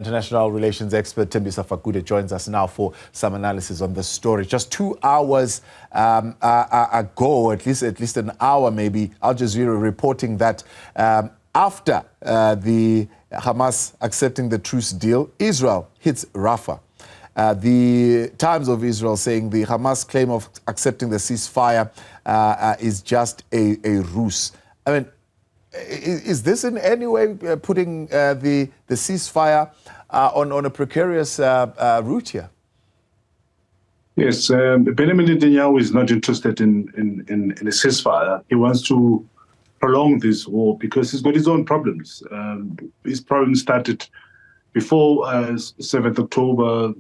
International relations expert Thembisa Fakude joins us now for some analysis on this story. Just 2 hours ago, at least an hour maybe, Al Jazeera reporting that after the Hamas accepting the truce deal, Israel hits Rafah. The Times of Israel saying the Hamas claim of accepting the ceasefire is just a ruse. I mean, is this in any way putting the ceasefire on a precarious route here? Yes, Benjamin Netanyahu is not interested in a ceasefire. He wants to prolong this war because he's got his own problems. His problems started before 7th October,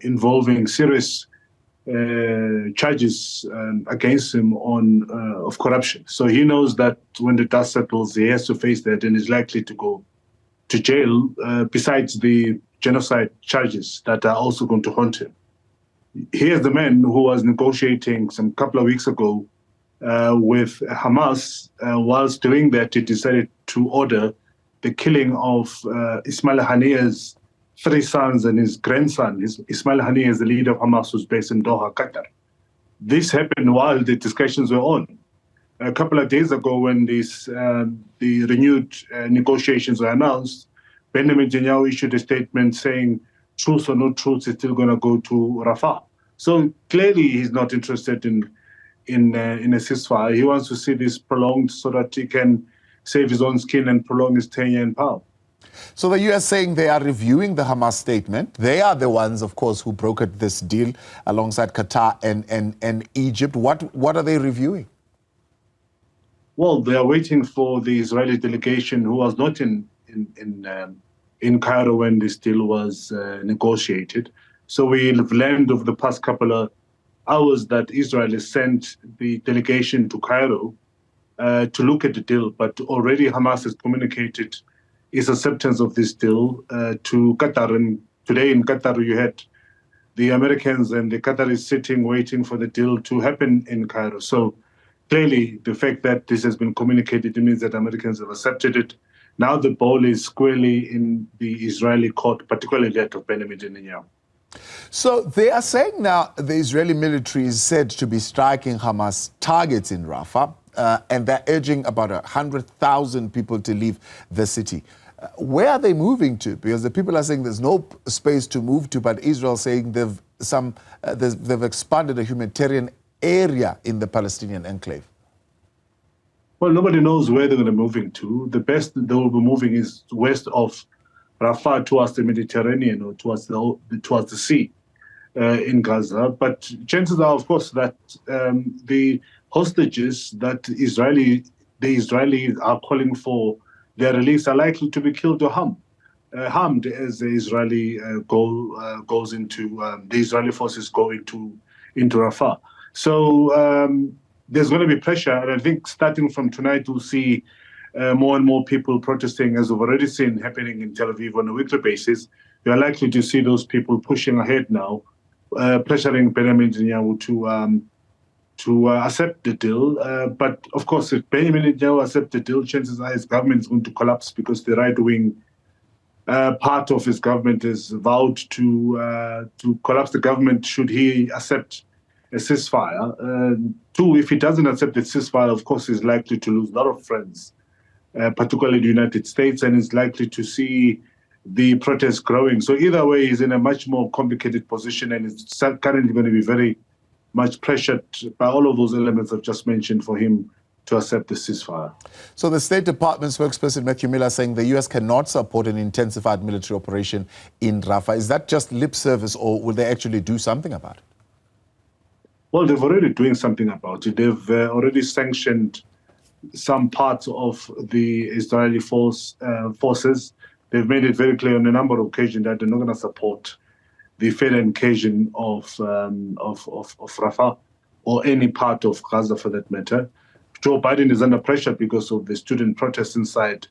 involving serious charges against him of corruption. So he knows that when the dust settles, he has to face that and is likely to go to jail, besides the genocide charges that are also going to haunt him. Here's the man who was negotiating some couple of weeks ago with Hamas. Whilst doing that, he decided to order the killing of Ismail Haniyeh's 3 sons and his grandson. Ismail Haniyeh is the leader of Hamas, who's based in Doha, Qatar. This happened while the discussions were on. A couple of days ago, when the renewed negotiations were announced, Benjamin Netanyahu issued a statement saying, truce or no truce, is still going to go to Rafah. So clearly he's not interested in a ceasefire. He wants to see this prolonged so that he can save his own skin and prolong his tenure in power. So the U.S. saying they are reviewing the Hamas statement. They are the ones, of course, who brokered this deal alongside Qatar and Egypt. What are they reviewing? Well, they are waiting for the Israeli delegation, who was not in Cairo when this deal was negotiated. So we've learned over the past couple of hours that Israel has sent the delegation to Cairo to look at the deal. But already Hamas has communicated its acceptance of this deal to Qatar. And today in Qatar, you had the Americans and the Qataris sitting, waiting for the deal to happen in Cairo. So clearly, the fact that this has been communicated, it means that Americans have accepted it. Now the ball is squarely in the Israeli court, particularly that of Benjamin Netanyahu. So they are saying now the Israeli military is said to be striking Hamas targets in Rafah, and they're urging about 100,000 people to leave the city. Where are they moving to? Because the people are saying there's no space to move to, but Israel saying they've expanded a humanitarian area in the Palestinian enclave. Well, nobody knows where they're going to be moving to. The best they will be moving is west of Rafah towards the Mediterranean or towards the sea in Gaza. But chances are, of course, that the hostages that the Israelis are calling for their release are likely to be killed or harmed as the Israeli goes into the Israeli forces go into Rafah. So there's going to be pressure, and I think starting from tonight we'll see more and more people protesting, as we've already seen happening in Tel Aviv on a weekly basis. We are likely to see those people pushing ahead now, pressuring Benjamin Netanyahu to accept the deal. But of course, if Benjamin Netanyahu accepts the deal, chances are his government is going to collapse because the right-wing part of his government has vowed to collapse the government should he accept a ceasefire. Two, if he doesn't accept the ceasefire, of course, he's likely to lose a lot of friends, particularly the United States, and is likely to see the protests growing. So either way, he's in a much more complicated position, and it's currently going to be very much pressured by all of those elements I've just mentioned for him to accept the ceasefire. So the State Department spokesperson Matthew Miller saying the U.S. cannot support an intensified military operation in Rafah. Is that just lip service, or will they actually do something about it? Well, they've already doing something about it. They've already sanctioned some parts of the Israeli forces. They've made it very clear on a number of occasions that they're not going to support the further incursion of Rafah or any part of Gaza for that matter. Joe Biden is under pressure because of the student protests inside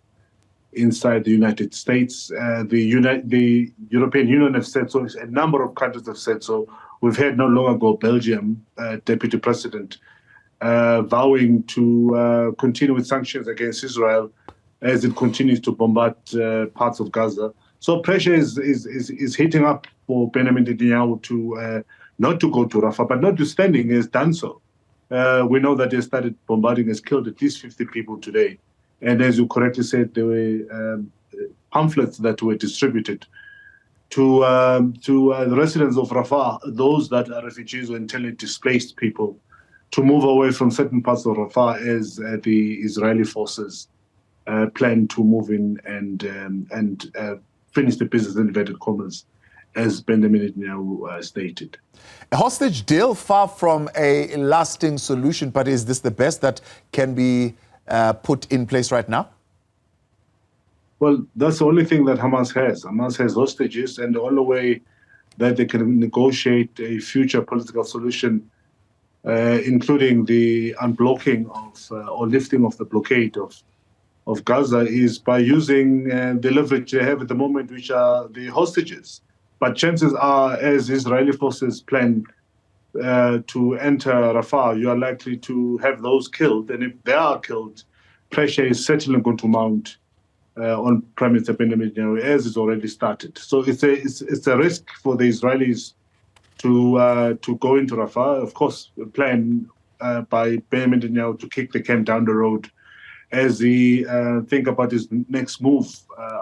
the United States. The European Union have said so. A number of countries have said so. We've heard not long ago Belgium, Deputy President, vowing to continue with sanctions against Israel as it continues to bombard parts of Gaza. So pressure is heating up for Benjamin Netanyahu to not to go to Rafah, but notwithstanding, he has done so. We know that they started bombarding, has killed at least 50 people today. And as you correctly said, there were pamphlets that were distributed to the residents of Rafah, those that are refugees or internally displaced people, to move away from certain parts of Rafah as the Israeli forces plan to move in and finish the business in inverted commas, as Benjamin Netanyahu stated. A hostage deal, far from a lasting solution, but is this the best that can be put in place right now? Well, that's the only thing that Hamas has. Hamas has hostages, and the only way that they can negotiate a future political solution, including the unblocking of or lifting of the blockade of Gaza, is by using the leverage they have at the moment, which are the hostages. But chances are, as Israeli forces plan to enter Rafah, you are likely to have those killed. And if they are killed, pressure is certainly going to mount on Prime Minister Benjamin Netanyahu, as it's already started. So it's a risk for the Israelis to go into Rafah. Of course, a plan by Benjamin Netanyahu to kick the can down the road as he think about his next move,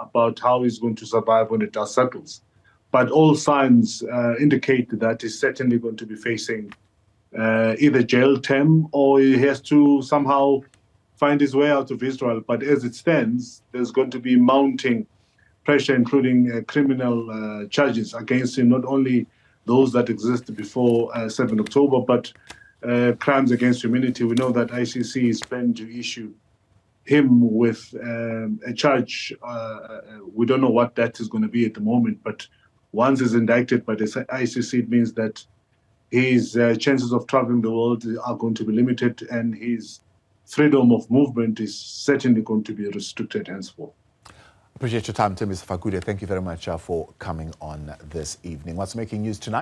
about how he's going to survive when the dust settles. But all signs indicate that he's certainly going to be facing either jail term, or he has to somehow find his way out of Israel. But as it stands, there's going to be mounting pressure, including criminal charges against him, not only those that existed before 7 October, but crimes against humanity. We know that ICC is planning to issue him with a charge. We don't know what that is going to be at the moment, but once he's indicted by the ICC, it means that his chances of traveling the world are going to be limited, and his freedom of movement is certainly going to be restricted henceforth. Appreciate your time, Thembisa Fakude. Thank you very much for coming on this evening. What's making news tonight?